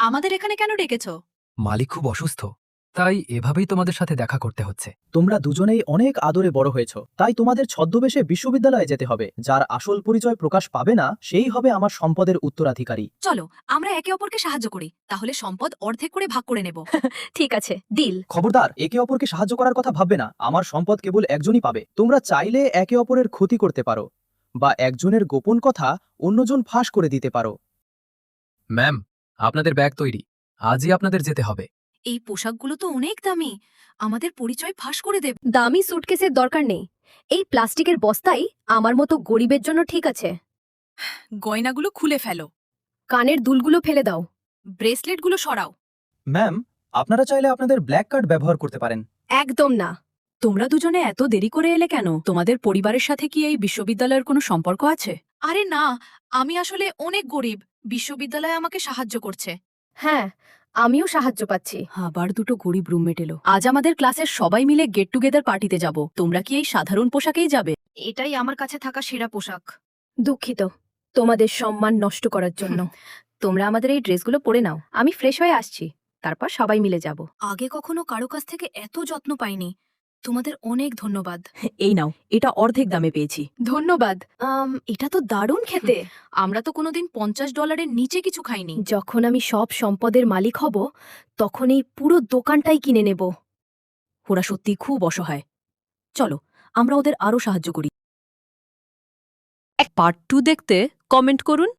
আমাদের এখানে কেন ডেকেছো? মালিক খুব অসুস্থ, তাই এভাবেই তোমাদের সাথে দেখা করতে হচ্ছে। তোমরা দুজনেই অনেক আদরে বড় হয়েছ, তাই তোমাদের ছদ্মবেশে বিশ্ববিদ্যালয়ে যেতে হবে। যার আসল পরিচয় প্রকাশ পাবে না, সেই হবে আমার সম্পদের উত্তরাধিকারী। চলো আমরা একে অপরকে সাহায্য করি, তাহলে সম্পদ অর্ধেক করে ভাগ করে নেব। ঠিক আছে, ডিল। খবরদার, একে অপরকে সাহায্য করার কথা ভাববে না। আমার সম্পদ কেবল একজনই পাবে। তোমরা চাইলে একে অপরের ক্ষতি করতে পারো, বা একজনের গোপন কথা অন্যজন ফাঁস করে দিতে পারো। ম্যাম, আপনাদের ব্যাগ তৈরি, আজই আপনাদের যেতে হবে। এই পোশাকগুলো তো অনেক দামি, আমাদের পরিচয় ফাঁস করে দেব। দামি সুটকেসের দরকার নেই। এই প্লাস্টিকের বস্তাই আমার মতো গরিবের জন্য ঠিক আছে। গয়নাগুলো খুলে ফেলো, কানের দুলগুলো ফেলে দাও। ব্রেসলেটগুলো সরাও। ম্যাম, আপনারা চাইলে আপনাদের ব্ল্যাক কার্ড ব্যবহার করতে পারেন। একদম না। তোমরা দুজনে এত দেরি করে এলে কেন? তোমাদের পরিবারের সাথে কি এই বিশ্ববিদ্যালয়ের কোনো সম্পর্ক আছে? আরে না, আমি আসলে অনেক গরিব, বিশ্ববিদ্যালয় আমাকে সাহায্য করছে। হ্যাঁ, আমিও সাহায্য পাচ্ছি। আবার দুটো গরিব রুমমেট এলো। আজ আমাদের ক্লাসের সবাই মিলে গেট টুগেদার পার্টিতে যাব। তোমরা কি এই সাধারণ পোশাকেই যাবে? এটাই আমার কাছে থাকা সেরা পোশাক। দুঃখিত তোমাদের সম্মান নষ্ট করার জন্য। তোমরা আমাদের এই ড্রেসগুলো পরে নাও, আমি ফ্রেশ হয়ে আসছি, তারপর সবাই মিলে যাব। আগে কখনো কারো কাছ থেকে এত যত্ন পাইনি। তোমাদের অনেক ধন্যবাদ। এই নাও, এটা অর্ধেক দামে পেয়েছি। ধন্যবাদ। এটা তো দারুণ খেতে। আমরা তো কোনোদিন $50 নিচে কিছু খাইনি। যখন আমি সব সম্পদের মালিক হব, তখন এই পুরো দোকানটাই কিনে নেব। ওরা সত্যি খুব অসহায়। চলো, আমরা ওদের আরো সাহায্য করি। পার্ট 2 দেখতে কমেন্ট করুন।